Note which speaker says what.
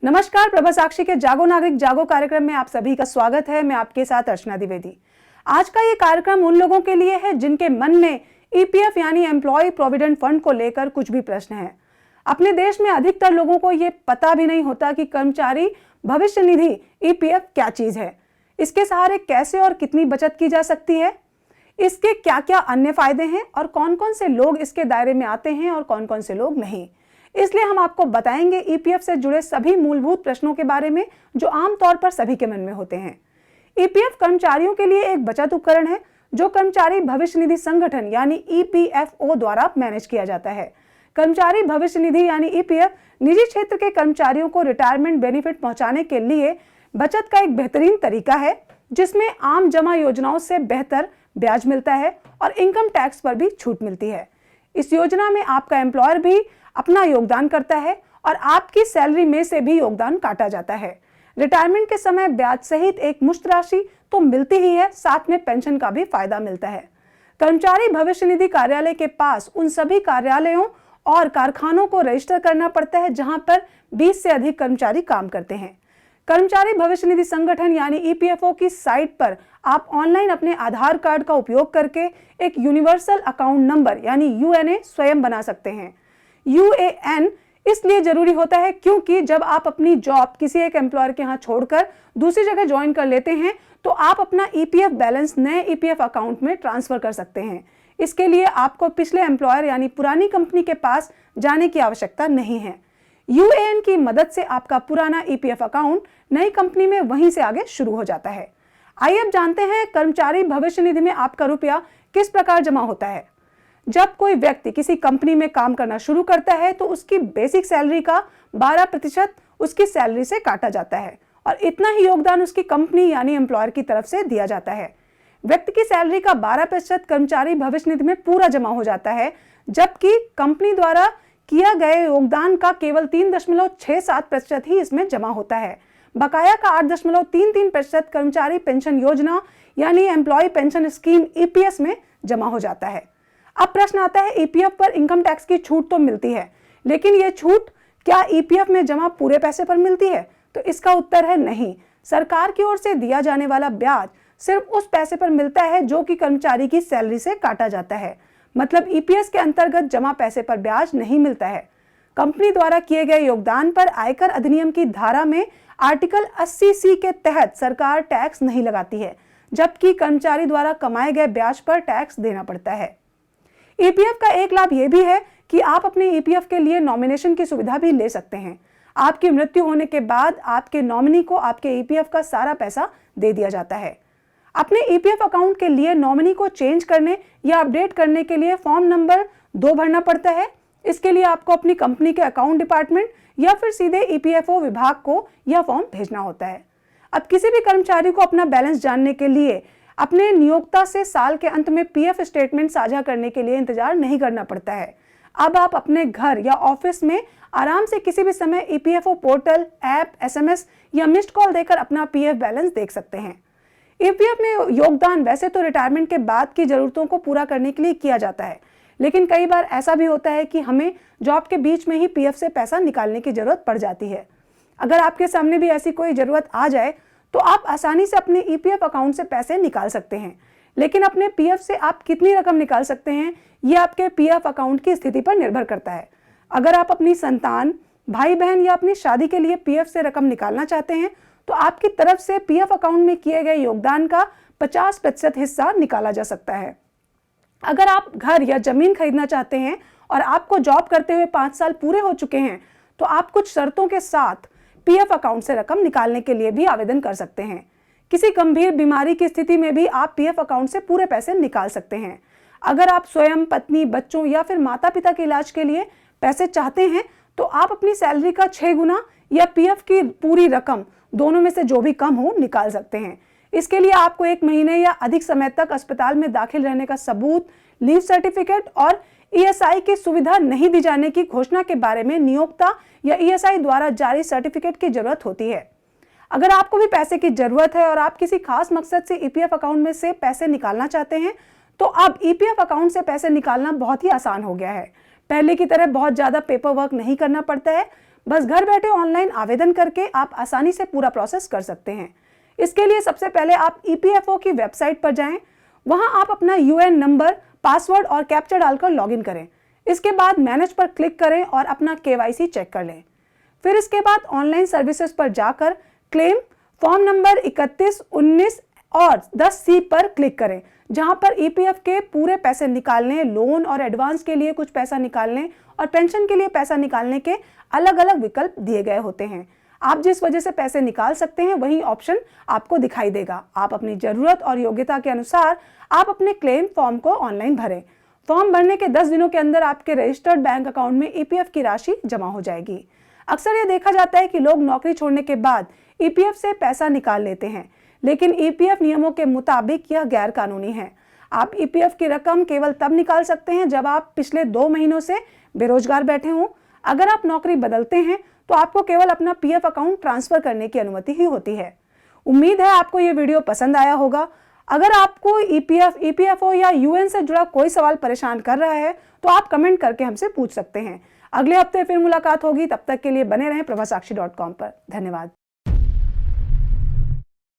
Speaker 1: नमस्कार, प्रभा साक्षी के जागो नागरिक जागो कार्यक्रम में आप सभी का स्वागत है। मैं आपके साथ अर्चना द्विवेदी। आज का ये कार्यक्रम उन लोगों के लिए है जिनके मन में ईपीएफ यानी एम्प्लॉय प्रोविडेंट फंड को लेकर कुछ भी प्रश्न है। अपने देश में अधिकतर लोगों को ये पता भी नहीं होता कि कर्मचारी भविष्य निधि ईपीएफ क्या चीज है, इसके सहारे कैसे और कितनी बचत की जा सकती है, इसके क्या क्या अन्य फायदे हैं और कौन कौन से लोग इसके दायरे में आते हैं और कौन कौन से लोग नहीं। इसलिए हम आपको बताएंगे ईपीएफ से जुड़े सभी मूलभूत प्रश्नों के बारे में जो आमतौर पर सभी के मन में होते हैं। ईपीएफ कर्मचारियों के लिए एक बचत उपकरण है जो कर्मचारी भविष्य निधि संगठन यानी ईपीएफओ द्वारा मैनेज किया जाता है। कर्मचारी भविष्य निधि यानी ईपीएफ निजी क्षेत्र के कर्मचारियों को रिटायरमेंट बेनिफिट पहुंचाने के लिए बचत का एक बेहतरीन तरीका है, जिसमें आम जमा योजनाओं से बेहतर ब्याज मिलता है और इनकम टैक्स पर भी छूट मिलती है। इस योजना में आपका एम्प्लॉयर भी अपना योगदान करता है और आपकी सैलरी में से भी योगदान काटा जाता है। रिटायरमेंट के समय ब्याज सहित एक मुश्त राशि तो मिलती ही है, साथ में पेंशन का भी फायदा मिलता है। कर्मचारी भविष्य निधि कार्यालय के पास उन सभी कार्यालयों और कारखानों को रजिस्टर करना पड़ता है जहां पर 20 से अधिक कर्मचारी काम करते हैं। कर्मचारी भविष्य निधि संगठन यानी ईपीएफओ की साइट पर आप ऑनलाइन अपने आधार कार्ड का उपयोग करके एक यूनिवर्सल अकाउंट नंबर यानी यूएनए स्वयं बना सकते हैं। यूएएन इसलिए जरूरी होता है क्योंकि जब आप अपनी जॉब किसी एक एम्प्लॉयर के यहाँ छोड़कर दूसरी जगह ज्वाइन कर लेते हैं तो आप अपना ईपीएफ बैलेंस नए ईपीएफ अकाउंट में ट्रांसफर कर सकते हैं। इसके लिए आपको पिछले एम्प्लॉयर यानी पुरानी कंपनी के पास जाने की आवश्यकता नहीं है। यूएएन की मदद से आपका पुराना ईपीएफ अकाउंट नई कंपनी में वहीं से आगे शुरू हो जाता है। आइए अब जानते हैं कर्मचारी भविष्य निधि में आपका रुपया किस प्रकार जमा होता है। जब कोई व्यक्ति किसी कंपनी में काम करना शुरू करता है तो उसकी बेसिक सैलरी का 12% उसकी सैलरी से काटा जाता है और इतना ही योगदान उसकी कंपनी यानी एम्प्लॉयर की तरफ से दिया जाता है। व्यक्ति की सैलरी का 12% कर्मचारी भविष्य निधि में पूरा जमा हो जाता है, जबकि कंपनी द्वारा किया गए योगदान का केवल 3.67% ही इसमें जमा होता है। बकाया का 8.33% कर्मचारी पेंशन योजना यानी एम्प्लॉय पेंशन स्कीम ईपीएस में जमा हो जाता है। अब प्रश्न आता है, ईपीएफ पर इनकम टैक्स की छूट तो मिलती है, लेकिन यह छूट क्या ईपीएफ में जमा पूरे पैसे पर मिलती है? तो इसका उत्तर है नहीं। सरकार की ओर से दिया जाने वाला ब्याज सिर्फ उस पैसे पर मिलता है जो कि कर्मचारी की सैलरी से काटा जाता है। मतलब ईपीएस के अंतर्गत जमा पैसे पर ब्याज नहीं मिलता है। कंपनी द्वारा किए गए योगदान पर आयकर अधिनियम की धारा में आर्टिकल 80C के तहत सरकार टैक्स नहीं लगाती है, जबकि कर्मचारी द्वारा कमाए गए ब्याज पर टैक्स देना पड़ता है। ईपीएफ का एक लाभ यह भी है कि आप अपने ईपीएफ के लिए नॉमिनेशन की सुविधा भी ले सकते हैं। आपकी मृत्यु होने के बाद आपके नॉमिनी को आपके ईपीएफ का सारा पैसा दे दिया जाता है। अपने ईपीएफ अकाउंट के लिए नॉमिनी को चेंज करने या अपडेट करने के लिए फॉर्म नंबर 2 भरना पड़ता है। इसके लिए आपको अपनी कंपनी के अकाउंट डिपार्टमेंट या फिर सीधे ईपीएफओ विभाग को यह फॉर्म भेजना होता है। अब किसी भी कर्मचारी को अपना बैलेंस जानने के लिए अपने नियोक्ता से साल के अंत में पीएफ स्टेटमेंट साझा करने के लिए इंतजार नहीं करना पड़ता है। अब आप अपने घर या ऑफिस में आराम से किसी भी समय ईपीएफओ पोर्टल, ऐप, एसएमएस या मिस्ड कॉल देकर अपना पीएफ बैलेंस देख सकते हैं। ईपीएफ में योगदान वैसे तो रिटायरमेंट के बाद की जरूरतों को पूरा करने के लिए किया जाता है, लेकिन कई बार ऐसा भी होता है कि हमें जॉब के बीच में ही पीएफ से पैसा निकालने की जरूरत पड़ जाती है। अगर आपके सामने भी ऐसी कोई जरूरत आ जाए तो आप आसानी से अपने ईपीएफ अकाउंट से पैसे निकाल सकते हैं, लेकिन अपने पीएफ से आप कितनी रकम निकाल सकते हैं ये आपके पीएफ अकाउंट की स्थिति पर निर्भर करता है। अगर आप अपनी संतान, भाई बहन या अपनी शादी के लिए पीएफ से रकम निकालना चाहते हैं तो आपकी तरफ से पीएफ अकाउंट में किए गए योगदान का 50% हिस्सा निकाला जा सकता है। अगर आप घर या जमीन खरीदना चाहते हैं और आपको जॉब करते हुए 5 साल पूरे हो चुके हैं तो आप कुछ शर्तों के साथ पीएफ अकाउंट से रकम निकालने के लिए भी आवेदन कर सकते हैं। किसी गंभीर बीमारी की स्थिति में भी आप पीएफ अकाउंट से पूरे पैसे निकाल सकते हैं। अगर आप स्वयं, पत्नी, बच्चों या फिर माता पिता के इलाज के लिए पैसे चाहते हैं तो आप अपनी सैलरी का 6 गुना या पीएफ की पूरी रकम, दोनों में से जो भी कम हो, निकाल सकते हैं। इसके लिए आपको 1 महीने या अधिक समय तक अस्पताल में दाखिल रहने का सबूत, लीव सर्टिफिकेट और ईएसआई की सुविधा नहीं दी जाने की घोषणा के बारे में नियोक्ता या ईएसआई द्वारा जारी सर्टिफिकेट की जरूरत होती है। अगर आपको भी पैसे की जरूरत है और आप किसी खास मकसद से ईपीएफ अकाउंट में से पैसे निकालना चाहते हैं तो अब ईपीएफ अकाउंट से पैसे निकालना बहुत ही आसान हो गया है। पहले की तरह बहुत ज्यादा पेपर वर्क नहीं करना पड़ता है, बस घर बैठे ऑनलाइन आवेदन करके आप आसानी से पूरा प्रोसेस कर सकते हैं। इसके लिए सबसे पहले आप ईपीएफओ की वेबसाइट पर जाएं, वहां आप अपना यूएएन नंबर, पासवर्ड और कैप्चा डालकर लॉगिन करें। इसके बाद मैनेज पर क्लिक करें और अपना केवाईसी चेक कर लें। फिर इसके बाद ऑनलाइन सर्विसेज पर जाकर क्लेम फॉर्म नंबर 31, 19 और 10C पर क्लिक करें, जहां पर ईपीएफ के पूरे पैसे निकालने, लोन और एडवांस के लिए कुछ पैसा निकालने और पेंशन के लिए पैसा निकालने के अलग अलग विकल्प दिए गए होते हैं। आप जिस वजह से पैसे निकाल सकते हैं वही ऑप्शन आपको दिखाई देगा। आप अपनी जरूरत और योग्यता के अनुसार आप अपने क्लेम फॉर्म को ऑनलाइन भरें। फॉर्म भरने के 10 दिनों के अंदर आपके रजिस्टर्ड बैंक अकाउंट में ईपीएफ की राशि जमा हो जाएगी। अक्सर ये देखा जाता है कि लोग नौकरी छोड़ने के बाद ईपीएफ से पैसा निकाल लेते हैं, लेकिन ईपीएफ नियमों के मुताबिक यह गैर कानूनी है। आप ईपीएफ की रकम केवल तब निकाल सकते हैं जब आप पिछले 2 महीनों से बेरोजगार बैठे हों। अगर आप नौकरी बदलते हैं तो आपको केवल अपना पीएफ अकाउंट ट्रांसफर करने की अनुमति ही होती है। उम्मीद है आपको ये वीडियो पसंद आया होगा। अगर आपको ईपीएफओ या यूएन से जुड़ा कोई सवाल परेशान कर रहा है तो आप कमेंट करके हमसे पूछ सकते हैं। अगले हफ्ते फिर मुलाकात होगी, तब तक के लिए बने रहें प्रभासाक्षी.com पर। धन्यवाद।